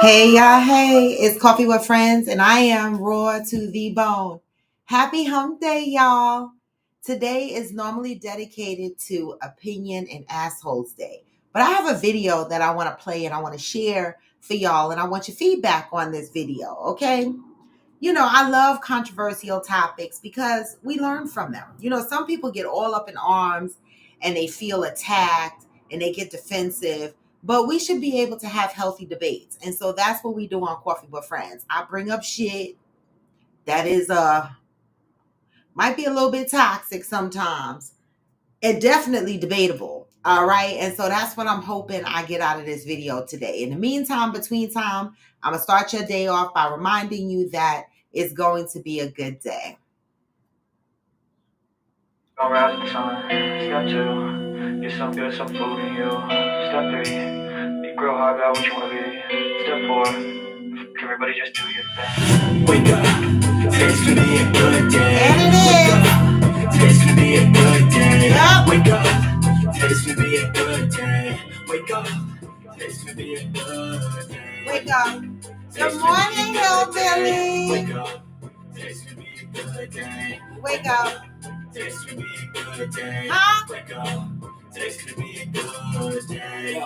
Hey, y'all. Hey, it's Coffee with Friends, and I am raw to the bone. Happy hump day, y'all. Today is normally dedicated to opinion and assholes day, but I have a video that I want to play and I want to share for y'all, and I want your feedback on this video, okay? I love controversial topics because we learn from them. Some people get all up in arms and they feel attacked and they get defensive, but we should be able to have healthy debates. And so that's what we do on Coffee with Friends. I bring up shit that is might be a little bit toxic sometimes and definitely debatable. All right. And so that's what I'm hoping I get out of this video today. In the meantime, between time, I'm going to start your day off by reminding you that it's going to be a good day. Don't rise in the sun. Step 2, get some good, some food in you. Step 3, be real hard about what you want to be. Step 4, everybody just do your thing. Wake up, today's gonna be a good day. And it is. Today's gonna be a good day. Yep. Wake up, today's gonna be a good day. Wake up, today's gonna be a good day. Wake up. Good morning, hillbilly. Wake up, today's gonna be a good day. Wake up. Today's gonna be a good day. Huh? Wake up. Today's gonna be a good day.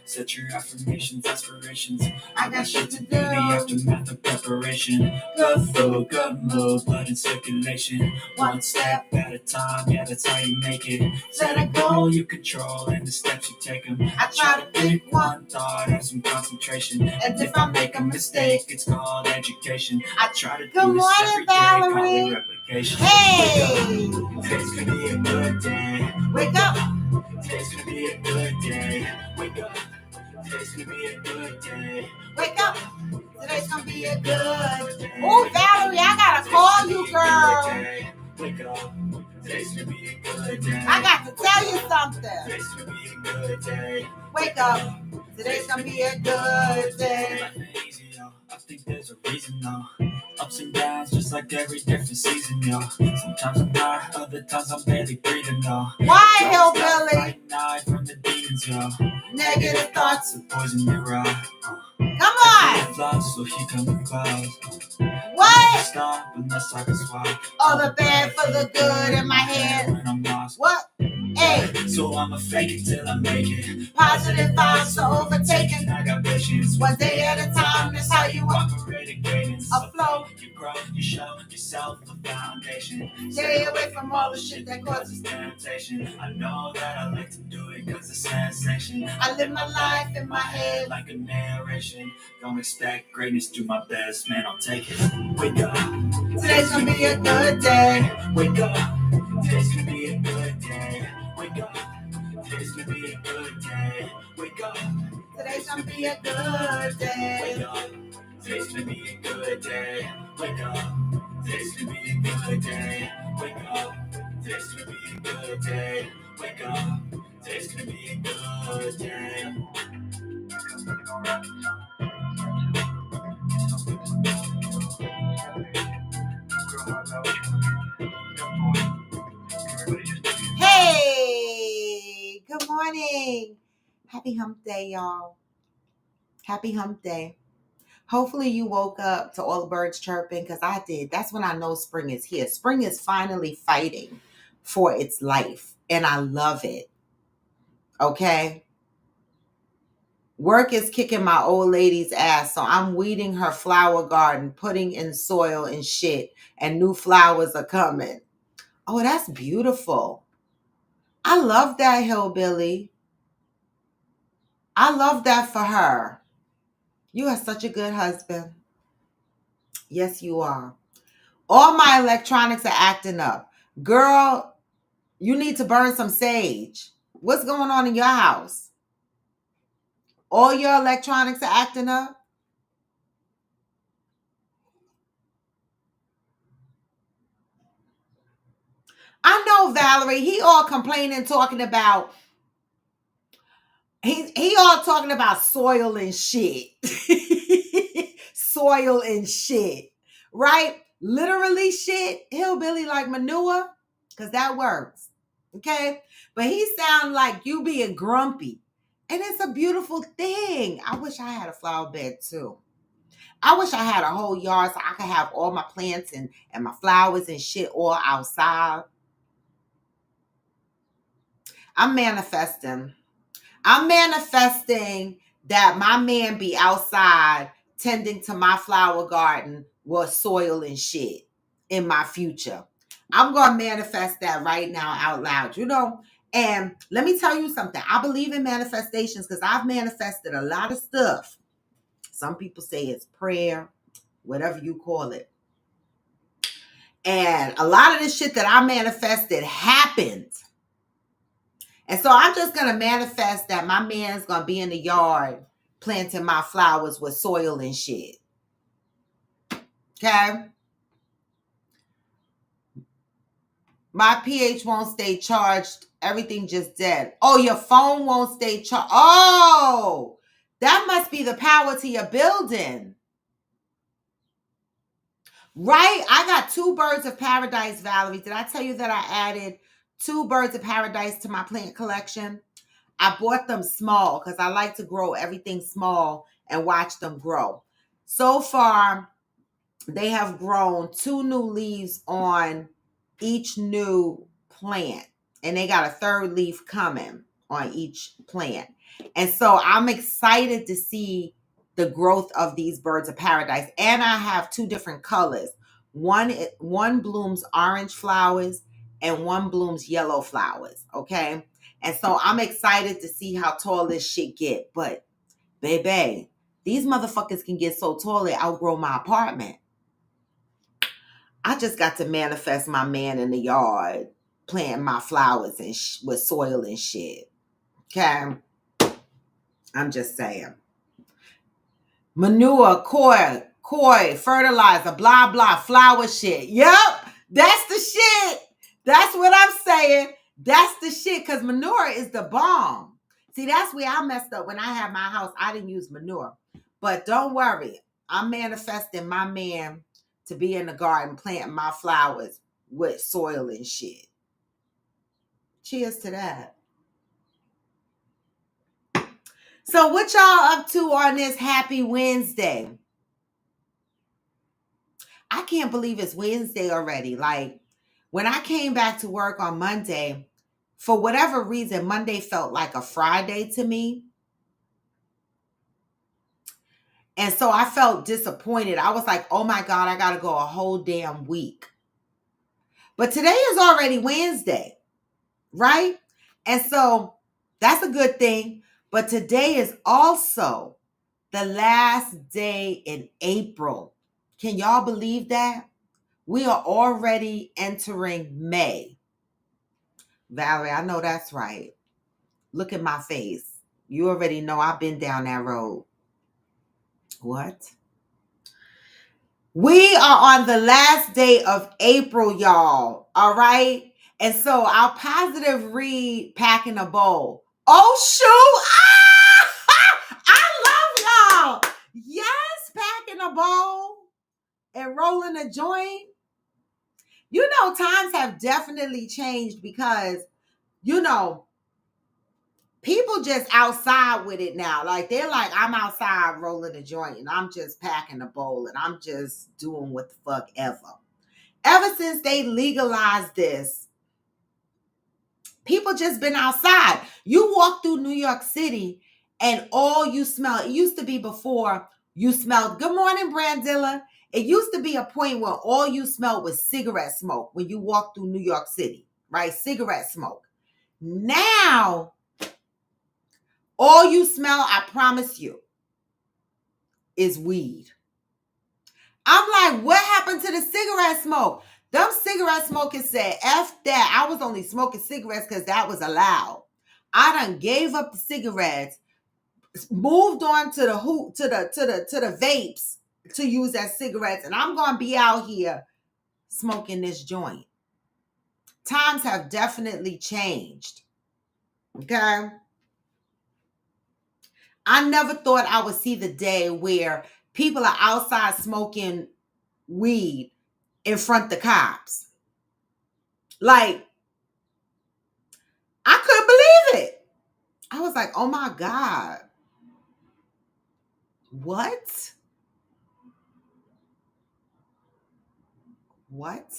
Set your affirmations, aspirations. I got shit to do. The aftermath of preparation. Good food, good mood, blood in circulation. One step at a time, yeah, that's how you make it. Set a goal you control and the steps you take them. I try to pick one thought, have some concentration. And if I make a mistake, it's called education. I try to Good do this morning, every day, Valerie. call it replication. Hey. Today's gonna be a good day. Wake up. Today's gonna be a good day. Wake up. Today's gonna be a good day. Wake up. Today's gonna be a good day. Oh, Valerie, I gotta call you, girl. Wake up. Today's gonna be a good day. I got to tell you something. Today's gonna be a good day. Wake up. Today's gonna be a good day. Life ain't easy, yo. I think there's a reason, though. Ups and downs, just like every different season, yo. Sometimes I'm high, other times I'm barely breathing, yo. Why, hillbilly? Night from the demons, yo. Negative thoughts. The poison your eye. Come on. Flies, so he come in clouds. What? Stop unless I can swap. All the bad for the good in my head. When I'm lost. What? Hey. So I'ma fake it till I make it. Positive vibes so overtaken. I got patience. One day at a time, that's how you walk. Operating cadence. Afloat. You grow, you show yourself a foundation. Stay away from all the shit that causes. Temptation. I know that I like to do it cause it's sensation. I live my life in my head. Like a narration. Don't expect greatness, do my best, man, I'll take it. Wake up. Today's gonna be a good day. Wake up. Today's gonna be a good day. Wake up. Today's gonna be a good day. Wake up. Today's gonna be a good day. Wake up. Today's gonna be a good day. Wake up. Today's gonna be a good day. Wake up. Today's gonna be a good day. Wake up. Today's gonna be a good day. Hey, good morning. Happy hump day, y'all. Happy hump day. Hopefully you woke up to all the birds chirping because I did. That's when I know spring is here. Spring is finally fighting for its life, and I love it. Okay? Work is kicking my old lady's ass, so I'm weeding her flower garden, putting in soil and shit, and new flowers are coming. Oh, that's beautiful. I love that, hillbilly. I love that for her. You are such a good husband. Yes, you are. All my electronics are acting up. Girl, you need to burn some sage. What's going on in your house? All your electronics are acting up? I know, Valerie. He all complaining, talking about he all talking about soil and shit. Soil and shit. Right? Literally shit. Hillbilly like manure. Because that works. Okay? But he sound like you being grumpy. And it's a beautiful thing. I wish I had a flower bed too. I wish I had a whole yard so I could have all my plants and my flowers and shit all outside. I'm manifesting. I'm manifesting that my man be outside tending to my flower garden with soil and shit in my future. I'm going to manifest that right now out loud, And let me tell you something. I believe in manifestations because I've manifested a lot of stuff. Some people say it's prayer, whatever you call it. And a lot of this shit that I manifested happened. And so I'm just going to manifest that my man's going to be in the yard planting my flowers with soil and shit. Okay? My pH won't stay charged. Everything just dead. Oh, your phone won't stay charged. Oh, that must be the power to your building. Right? I got 2 birds of paradise, Valerie. Did I tell you that I added 2 birds of paradise to my plant collection? I bought them small because I like to grow everything small and watch them grow. So far, they have grown 2 new leaves on each new plant. And they got a 3rd leaf coming on each plant. And so I'm excited to see the growth of these birds of paradise. And I have 2 different colors. One blooms orange flowers and one blooms yellow flowers. Okay. And so I'm excited to see how tall this shit get. But baby, these motherfuckers can get so tall they outgrow my apartment. I just got to manifest my man in the yard, planting my flowers and with soil and shit. Okay? I'm just saying. Manure, koi, fertilizer, blah, blah, flower shit. Yep, that's the shit. That's what I'm saying. That's the shit, because manure is the bomb. See, that's where I messed up. When I had my house, I didn't use manure. But don't worry. I'm manifesting my man to be in the garden planting my flowers with soil and shit. Cheers to that. So what y'all up to on this happy Wednesday? I can't believe it's Wednesday already. Like, when I came back to work on Monday, for whatever reason, Monday felt like a Friday to me. And so I felt disappointed. I was like, oh my God, I got to go a whole damn week. But today is already Wednesday, right? And so that's a good thing. But today is also the last day in April. Can y'all believe that? We are already entering May. Valerie, I know that's right. Look at my face. You already know I've been down that road. What? We are on the last day of April, y'all. All right? And so our positive read, packing a bowl. Oh, shoot. Ah! I love y'all. Yes, packing a bowl and rolling a joint. You know, times have definitely changed because, people just outside with it now. Like, they're like, I'm outside rolling a joint and I'm just packing a bowl and I'm just doing what the fuck ever. Ever since they legalized this, people just been outside. You walk through New York City and all you smell, it used to be before you smelled, good morning, Brandilla. It used to be a point where all you smelled was cigarette smoke when you walk through New York City, right? Cigarette smoke. Now, all you smell, I promise you, is weed. I'm like, what happened to the cigarette smoke? Them cigarette smokers said, F that. I was only smoking cigarettes because that was allowed. I done gave up the cigarettes, moved on to the vapes to use as cigarettes, and I'm gonna be out here smoking this joint. Times have definitely changed. Okay. I never thought I would see the day where people are outside smoking weed in front of the cops. Like, I couldn't believe it. I I was like, oh my God. What? What?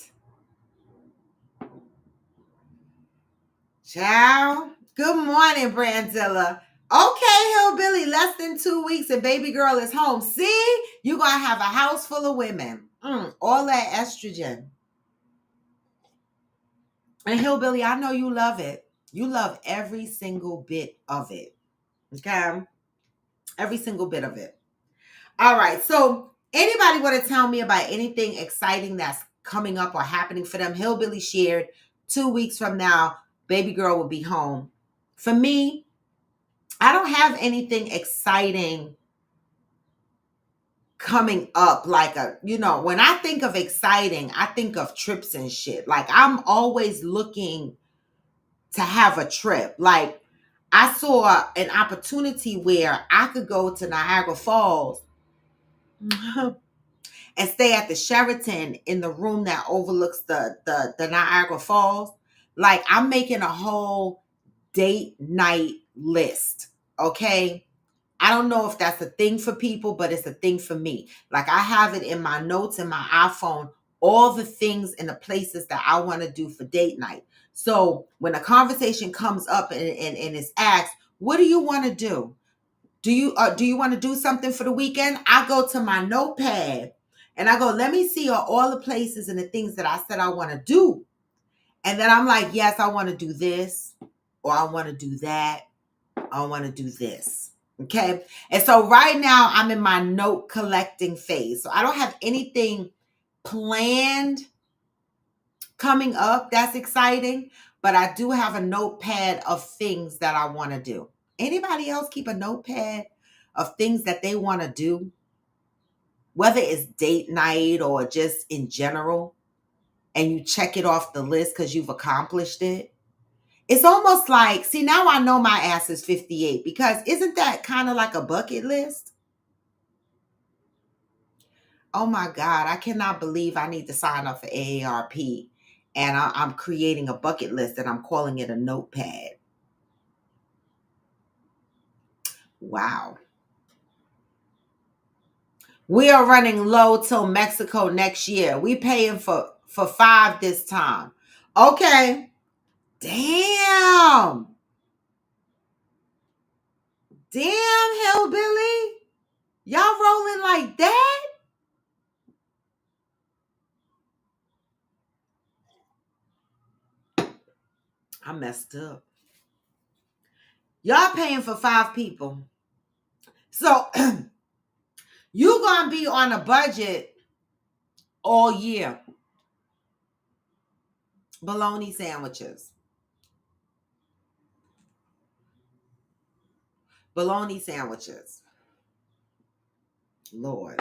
Ciao. Good morning, Brandzilla. Okay, hillbilly, less than 2 weeks and baby girl is home. See, you're going to have a house full of women. All that estrogen. And hillbilly, I know you love it. You love every single bit of it. Okay? Every single bit of it. All right. So anybody want to tell me about anything exciting that's coming up or happening for them? Hillbilly shared 2 weeks from now, baby girl will be home. For me, I don't have anything exciting coming up. Like when I think of exciting, I think of trips and shit. Like I'm always looking to have a trip. Like I saw an opportunity where I could go to Niagara Falls and stay at the Sheraton in the room that overlooks the Niagara Falls. Like I'm making a whole date night list. Okay. I don't know if that's a thing for people, but it's a thing for me. Like I have it in my notes in my iPhone, all the things and the places that I want to do for date night. So when a conversation comes up and it's asked, what do you want to do? Do you want to do something for the weekend? I go to my notepad and I go, let me see all the places and the things that I said I want to do. And then I'm like, yes, I want to do this, or I want to do that. I want to do this. Okay. And so right now I'm in my note collecting phase. So I don't have anything planned coming up that's exciting, but I do have a notepad of things that I want to do. Anybody else keep a notepad of things that they want to do, whether it's date night or just in general, and you check it off the list because you've accomplished it? It's almost like, see, now I know my ass is 58, because isn't that kind of like a bucket list? Oh my God, I cannot believe I need to sign up for AARP and I'm creating a bucket list and I'm calling it a notepad. Wow. We are running low till Mexico next year. We paying for 5 this time. Okay. Damn. Damn, hillbilly. Y'all rolling like that? I messed up. Y'all paying for 5 people. So you gonna be on a budget all year. Bologna sandwiches. Bologna sandwiches. Lord.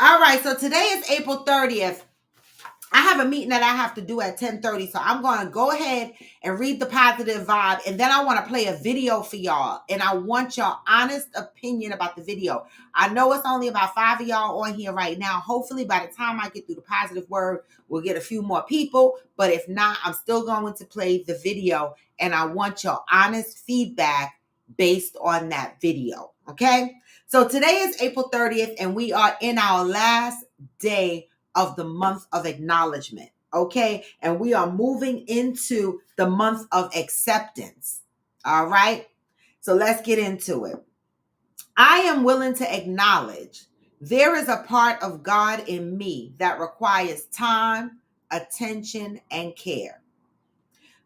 All right, so today is April 30th. I have a meeting that I have to do at 10:30, so I'm going to go ahead and read the positive vibe, and then I want to play a video for y'all, and I want your honest opinion about the video. I know it's only about 5 of y'all on here right now. Hopefully, by the time I get through the positive word, we'll get a few more people, but if not, I'm still going to play the video, and I want your honest feedback based on that video, okay? So today is April 30th, and we are in our last day of the month of acknowledgement, okay? And we are moving into the month of acceptance, all right? So let's get into it. I am willing to acknowledge there is a part of God in me that requires time, attention, and care.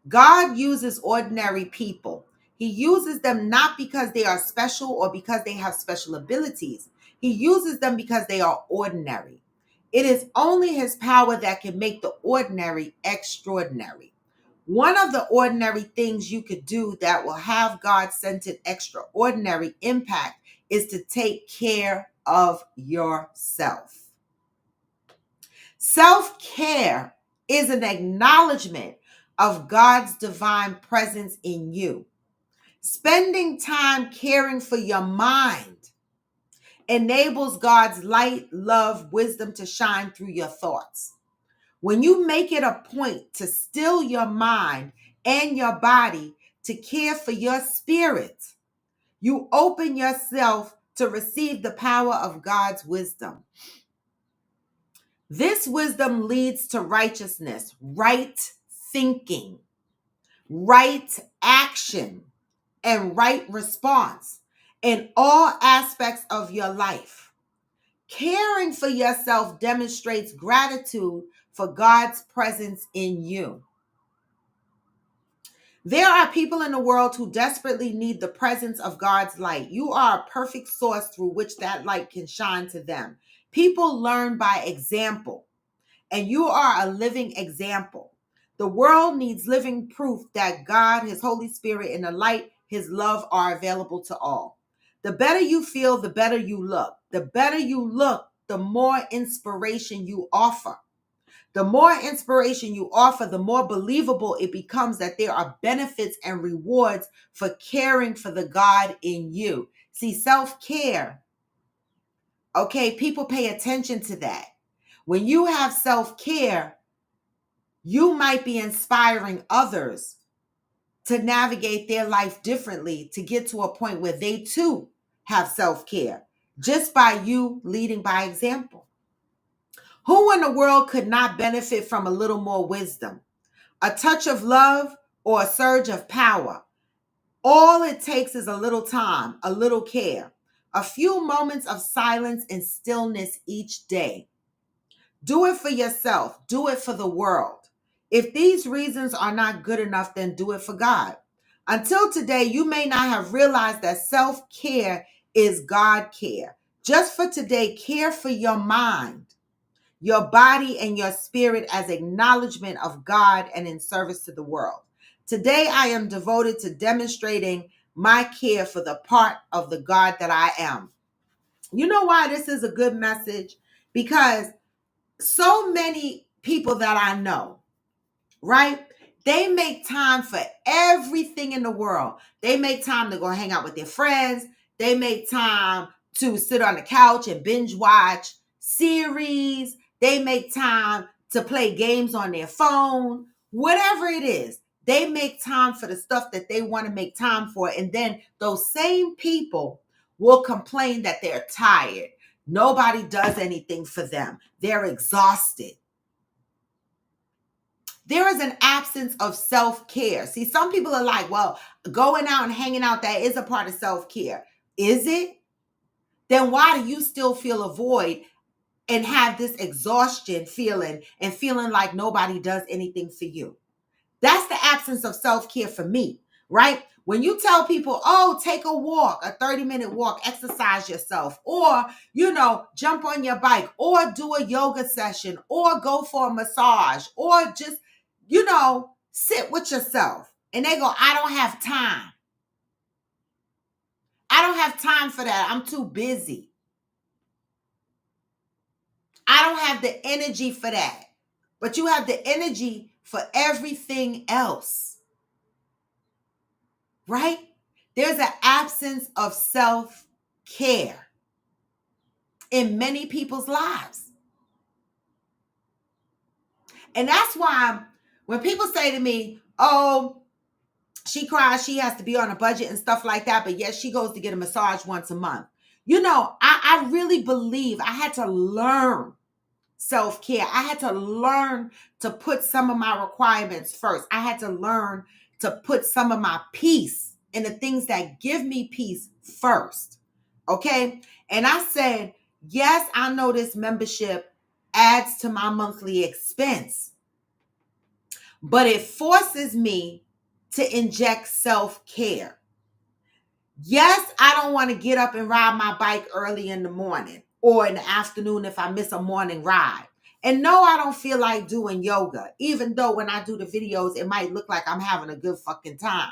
God uses ordinary people. He uses them not because they are special or because they have special abilities. He uses them because they are ordinary. It is only his power that can make the ordinary extraordinary. One of the ordinary things you could do that will have God-centered extraordinary impact is to take care of yourself. Self-care is an acknowledgement of God's divine presence in you. Spending time caring for your mind enables God's light, love, wisdom to shine through your thoughts. When you make it a point to still your mind and your body, to care for your spirit. You open yourself to receive the power of God's wisdom. This wisdom leads to righteousness, right thinking, right action, and right response in all aspects of your life. Caring for yourself demonstrates gratitude for God's presence in you. There are people in the world who desperately need the presence of God's light. You are a perfect source through which that light can shine to them. People learn by example, and you are a living example. The world needs living proof that God, His Holy Spirit, and the light, His love are available to all. The better you feel, the better you look. The better you look, the more inspiration you offer. The more inspiration you offer, the more believable it becomes that there are benefits and rewards for caring for the God in you. See, self-care, okay, people pay attention to that. When you have self-care, you might be inspiring others to navigate their life differently to get to a point where they too have self-care, just by you leading by example. Who in the world could not benefit from a little more wisdom? A touch of love or a surge of power. All it takes is a little time, a little care, a few moments of silence and stillness each day. Do it for yourself. Do it for the world. If these reasons are not good enough, then do it for God. Until today, you may not have realized that self-care is God care. Just for today, care for your mind, your body, and your spirit as acknowledgement of God and in service to the world. Today, I am devoted to demonstrating my care for the part of the God that I am. You know why this is a good message? Because so many people that I know, right? They make time for everything in the world. They make time to go hang out with their friends. They make time to sit on the couch and binge watch series. They make time to play games on their phone. Whatever it is, they make time for the stuff that they want to make time for. And then those same people will complain that they're tired. Nobody does anything for them. They're exhausted. There is an absence of self-care. See, some people are like, well, going out and hanging out, that is a part of self-care. Is it? Then why do you still feel a void and have this exhaustion feeling and feeling like nobody does anything for you? That's the absence of self-care for me, right? When you tell people, oh, take a walk, a 30-minute walk, exercise yourself, or, jump on your bike, or do a yoga session, or go for a massage, or just, sit with yourself. And they go, I don't have time. I don't have time for that. I'm too busy. I don't have the energy for that. But you have the energy for everything else. Right? There's an absence of self-care in many people's lives. And that's why when people say to me, oh, she cries, she has to be on a budget and stuff like that, but yet she goes to get a massage once a month. I really believe I had to learn self-care. I had to learn to put some of my requirements first. I had to learn to put some of my peace and the things that give me peace first. Okay? And I said, yes, I know this membership adds to my monthly expense, but it forces me to inject self-care. Yes, I don't want to get up and ride my bike early in the morning or in the afternoon if I miss a morning ride. And no, I don't feel like doing yoga, even though when I do the videos, it might look like I'm having a good fucking time.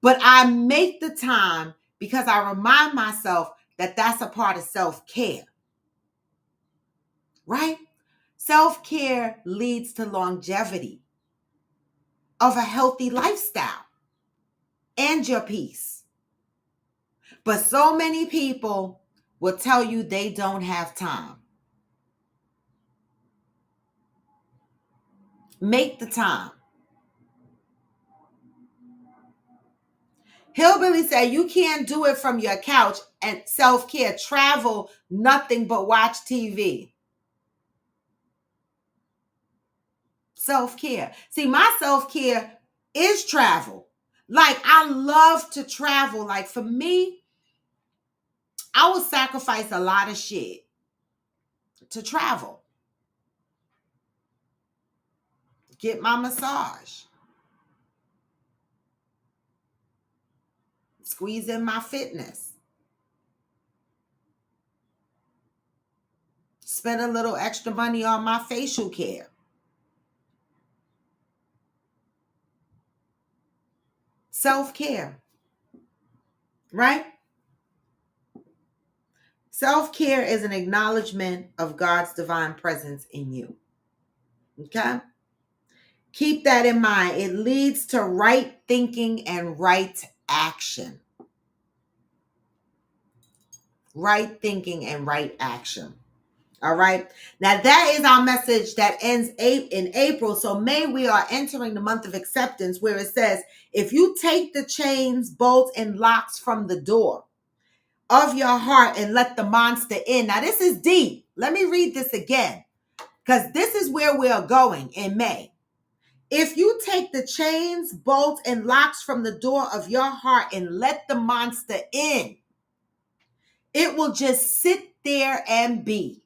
But I make the time because I remind myself that that's a part of self-care. Right? Self-care leads to longevity of a healthy lifestyle and your peace. But so many people will tell you they don't have time. Make the time. Hillbilly said you can't do it from your couch, and self-care, travel, nothing but watch TV. Self-care. See, my self-care is travel. Like, I love to travel. Like, for me, I will sacrifice a lot of shit to travel. Get my massage. Squeeze in my fitness. Spend a little extra money on my facial care. Self-care. Right? Self-care is an acknowledgement of God's divine presence in you. Okay? Keep that in mind. It leads to right thinking and right action. Right thinking and right action. All right. Now that is our message that ends in April. So May, we are entering the month of acceptance, where it says, if you take the chains, bolts, and locks from the door of your heart and let the monster in. Now this is deep. Let me read this again, because this is where we are going in May. If you take the chains, bolts, and locks from the door of your heart and let the monster in, it will just sit there and be.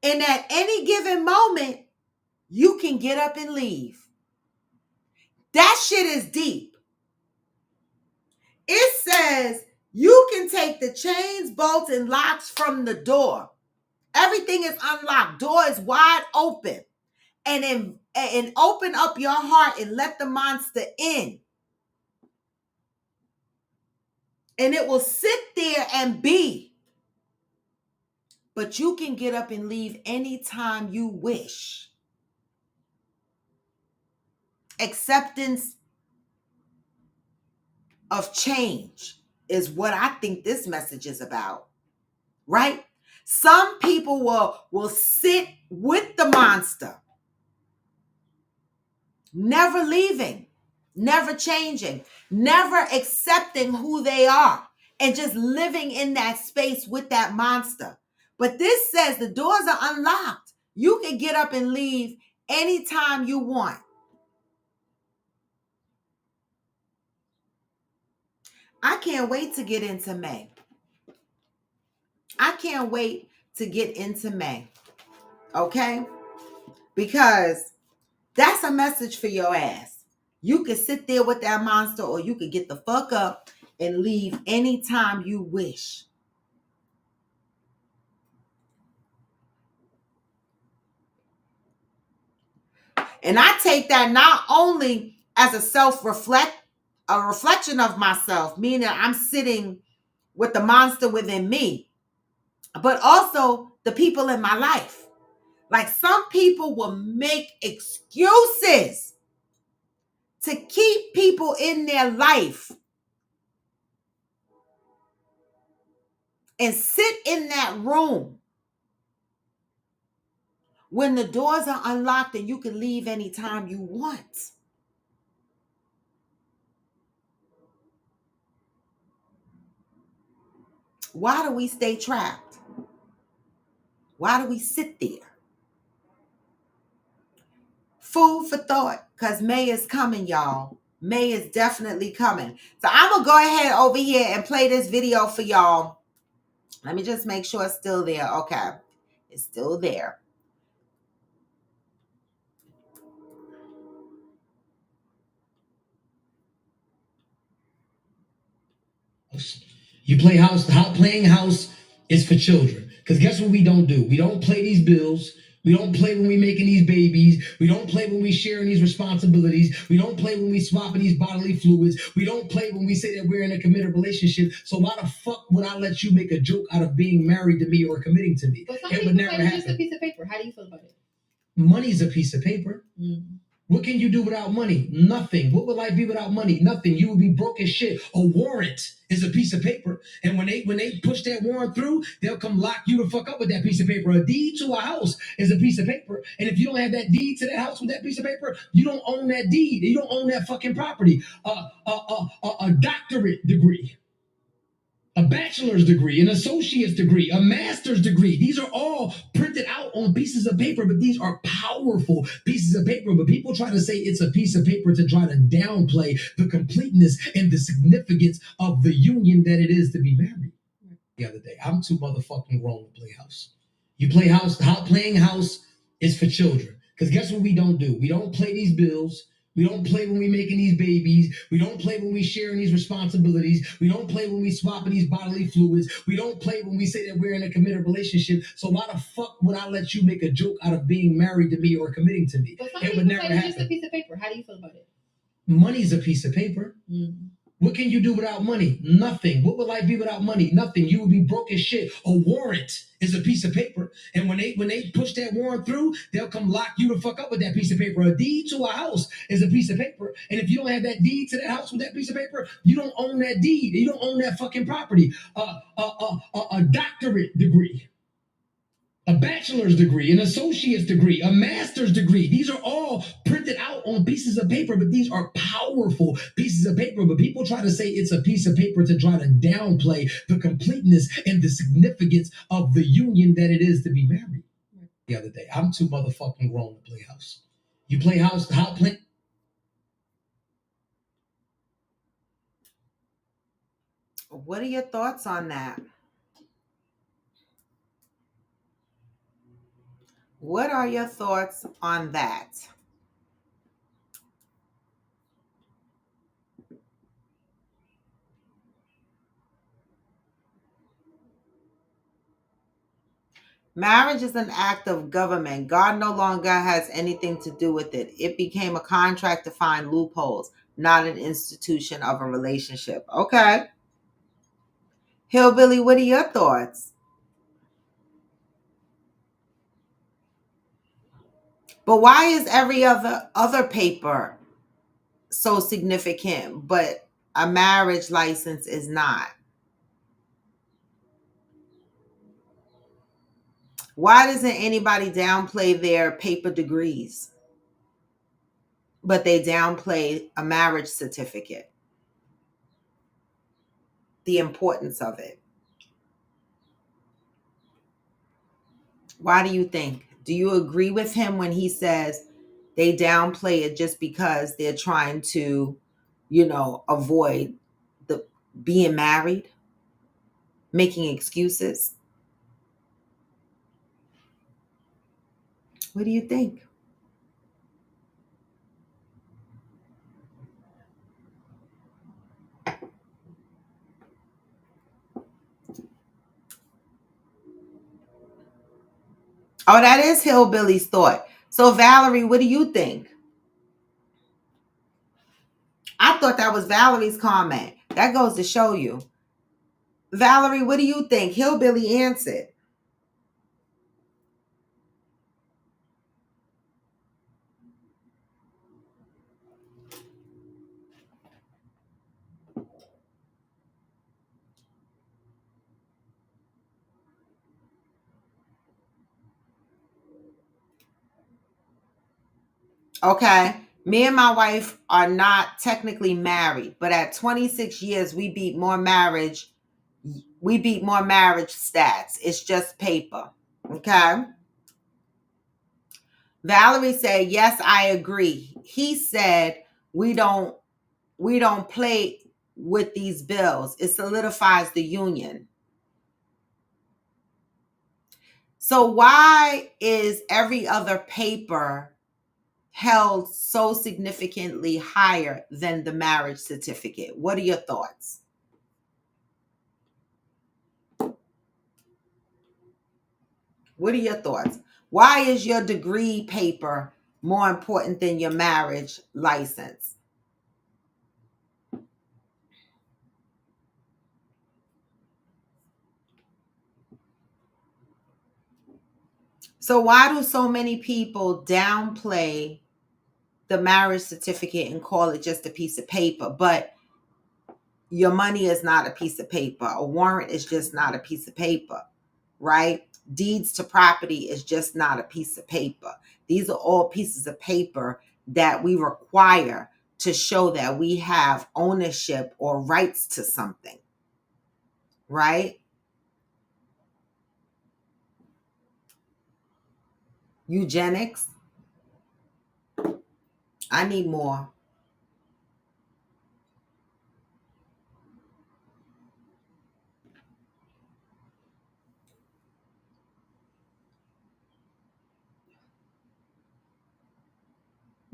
And at any given moment, you can get up and leave. That shit is deep. It says you can take the chains, bolts, and locks from the door. Everything is unlocked. Door is wide open. And open up your heart and let the monster in. And it will sit there and be. But you can get up and leave anytime you wish. Acceptance of change is what I think this message is about, right? Some people will sit with the monster, never leaving, never changing, never accepting who they are, and just living in that space with that monster. But this says the doors are unlocked. You can get up and leave anytime you want. I can't wait to get into May. I can't wait to get into May. Okay? Because that's a message for your ass. You can sit there with that monster, or you can get the fuck up and leave anytime you wish. And I take that not only as a reflection of myself, meaning I'm sitting with the monster within me, but also the people in my life. Like, some people will make excuses to keep people in their life and sit in that room when the doors are unlocked and you can leave anytime you want. Why do we stay trapped? Why do we sit there? Food for thought, because May is coming, y'all. May is definitely coming. So I'm going to go ahead over here and play this video for y'all. Let me just make sure it's still there. Okay. It's still there. You play house. Playing house is for children. Because guess what we don't do? We don't play these bills. We don't play when we making these babies. We don't play when we sharing these responsibilities. We don't play when we swapping these bodily fluids. We don't play when we say that we're in a committed relationship. So why the fuck would I let you make a joke out of being married to me or committing to me? But some people say it's just a piece of paper. How do you feel about it? Money's a piece of paper. Mm-hmm. What can you do without money? Nothing. What would life be without money? Nothing. You would be broke as shit. A warrant is a piece of paper. And when they push that warrant through, they'll come lock you the fuck up with that piece of paper. A deed to a house is a piece of paper. And if you don't have that deed to that house with that piece of paper, you don't own that deed. You don't own that fucking property. A doctorate degree, a bachelor's degree, an associate's degree, a master's degree. These are all printed out on pieces of paper, but these are powerful pieces of paper. But people try to say it's a piece of paper to try to downplay the completeness and the significance of the union that it is to be married. The other day, I'm too motherfucking grown to play house. You play house, playing house is for children. Because guess what we don't do? We don't play these bills. We don't play when we making these babies. We don't play when we sharing these responsibilities. We don't play when we swapping these bodily fluids. We don't play when we say that we're in a committed relationship. So why the fuck would I let you make a joke out of being married to me or committing to me? But some It people would never say it's happen. just a piece of paper. How do you feel about it? Money's a piece of paper. Mm-hmm. What can you do without money? Nothing. What would life be without money? Nothing. You would be broke as shit. A warrant is a piece of paper. And when they push that warrant through, they'll come lock you the fuck up with that piece of paper. A deed to a house is a piece of paper. And if you don't have that deed to that house with that piece of paper, you don't own that deed. You don't own that fucking property. A doctorate degree, a bachelor's degree, an associate's degree, a master's degree. These are all printed out on pieces of paper, but these are powerful pieces of paper. But people try to say it's a piece of paper to try to downplay the completeness and the significance of the union that it is to be married. The other day, I'm too motherfucking grown to play house. You play house, play. What are your thoughts on that? What are your thoughts on that? Marriage is an act of government. God no longer has anything to do with it. It became a contract to find loopholes, not an institution of a relationship. Okay. Hillbilly, what are your thoughts? But why is every other paper so significant, but a marriage license is not? Why doesn't anybody downplay their paper degrees, but they downplay a marriage certificate? The importance of it. Why do you think? Do you agree with him when he says they downplay it just because they're trying to, avoid the being married, making excuses? What do you think? Oh, that is Hillbilly's thought. So, Valerie, what do you think? I thought that was Valerie's comment. That goes to show you. Valerie, what do you think? Hillbilly answered. Okay. Me and my wife are not technically married, but at 26 years, we beat more marriage stats. It's just paper. Okay. Valerie said, yes, I agree. He said, we don't play with these bills. It solidifies the union. So why is every other paper held so significantly higher than the marriage certificate? What are your thoughts? What are your thoughts? Why is your degree paper more important than your marriage license? So why do so many people downplay the marriage certificate and call it just a piece of paper, but your money is not a piece of paper. A warrant is just not a piece of paper, right? Deeds to property is just not a piece of paper. These are all pieces of paper that we require to show that we have ownership or rights to something, right? Eugenics, I need more.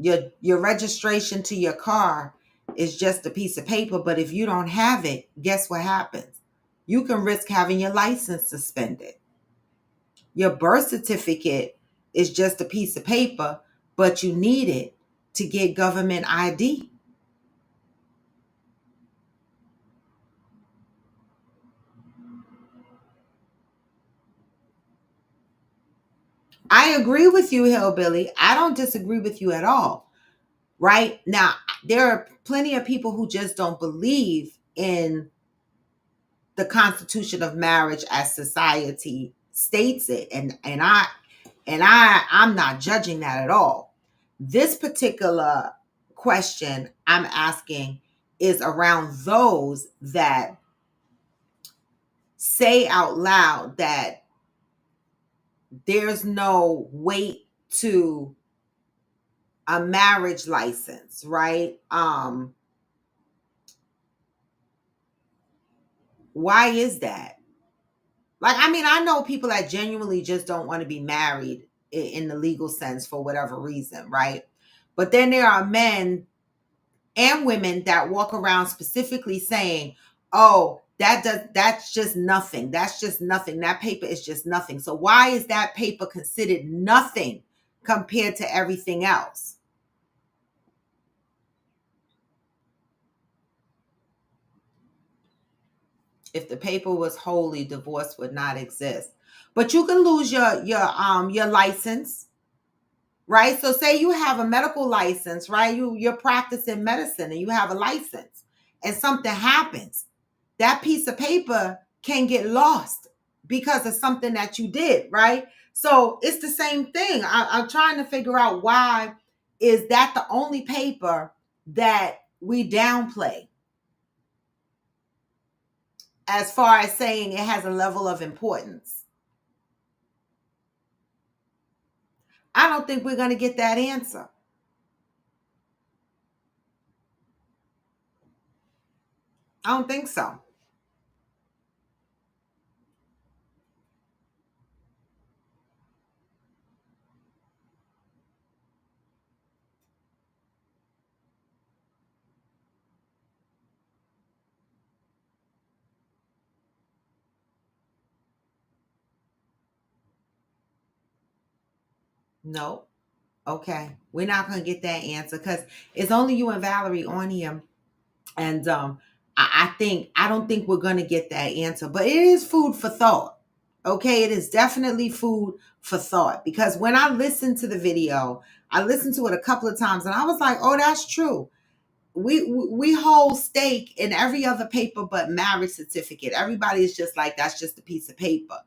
Your registration to your car is just a piece of paper, but if you don't have it, guess what happens? You can risk having your license suspended. Your birth certificate is just a piece of paper, but you need it to get government ID. I agree with you, Hillbilly. I don't disagree with you at all. Right? Now, there are plenty of people who just don't believe in the constitution of marriage as society states it. I'm not judging that at all. This particular question I'm asking is around those that say out loud that there's no weight to a marriage license, right? Why is that? Like, I mean, I know people that genuinely just don't want to be married in the legal sense for whatever reason, right? But then there are men and women that walk around specifically saying, "Oh, that's just nothing. That's just nothing. That paper is just nothing." So why is that paper considered nothing compared to everything else? If the paper was holy, divorce would not exist. But you can lose your license, right? So say you have a medical license, right? You're practicing medicine and you have a license and something happens. That piece of paper can get lost because of something that you did, right? So it's the same thing. I'm trying to figure out, why is that the only paper that we downplay as far as saying it has a level of importance? I don't think we're going to get that answer. I don't think so. No. Okay. We're not going to get that answer because it's only you and Valerie on here. And I don't think we're going to get that answer, but it is food for thought. Okay. It is definitely food for thought, because when I listened to the video, I listened to it a couple of times and I was like, oh, that's true. We hold stake in every other paper but marriage certificate. Everybody is just like, that's just a piece of paper.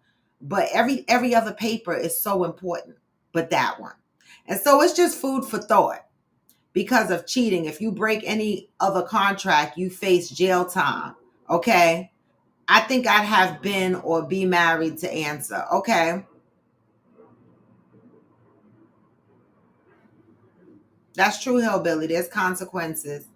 But every other paper is so important, but that one. And so it's just food for thought. Because of cheating, if you break any other contract, you face jail time. Okay. I think I'd have been or be married to answer. Okay. That's true, Hillbilly. There's consequences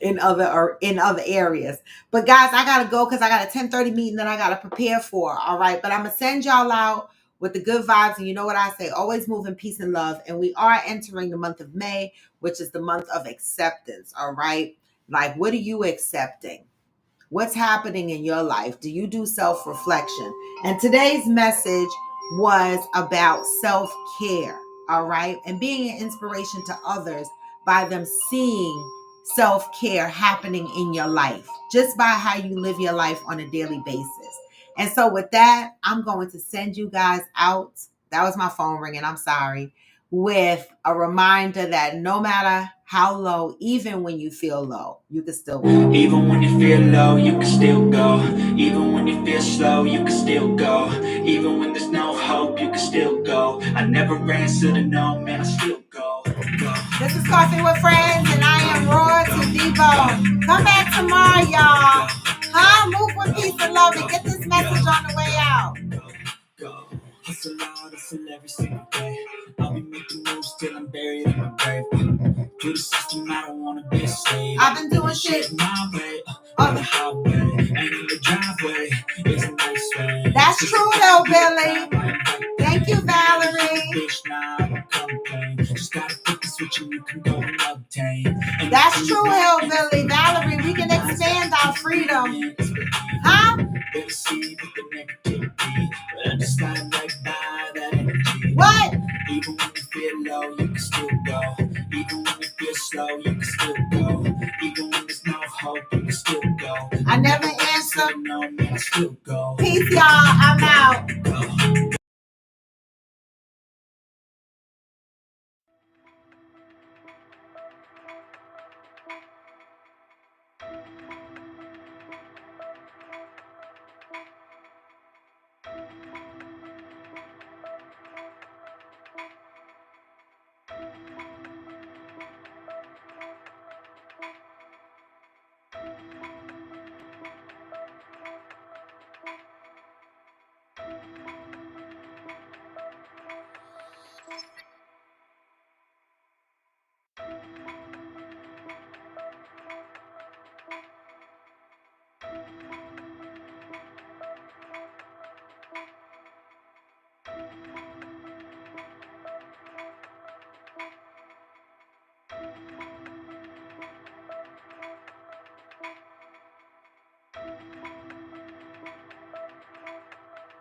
in other areas. But guys, I gotta go because I got a 10:30 meeting that I gotta prepare for. All right. But I'm gonna send y'all out with the good vibes. And you know what I say? Always move in peace and love. And we are entering the month of May, which is the month of acceptance. All right. Like, what are you accepting? What's happening in your life? Do you do self-reflection? And today's message was about self-care, all right? And being an inspiration to others by them seeing self-care happening in your life, just by how you live your life on a daily basis. And so with that, I'm going to send you guys out. That was my phone ringing. I'm sorry. with a reminder that no matter how low, even when you feel low, you can still go. Even when you feel low, you can still go. Even when you feel slow, you can still go. Even when there's no hope, you can still go. I never answer to no, man, I still go. This is Coffee with Friends, and I am Raw to Debo. Come back tomorrow, y'all. Move with peace and love and get this message on the way out. Go. Hustle hard, hustle every single day. I'll be making moves till I'm buried in my grave. To the system, I don't wanna be a slave. I've been doing shit my way, on the highway, and in the driveway is a nice way. That's true though, Billy. Thank you, Valerie. Just gotta flip the switch and you can go and obtain. That's true, Hillbilly. Valerie, we can expand our freedom. What? Even when you feel low, you can still go. Even when you feel slow, you can still go. Even when there's no hope, you can still go. I never answer. No, man, I still go. Peace, y'all. I'm out.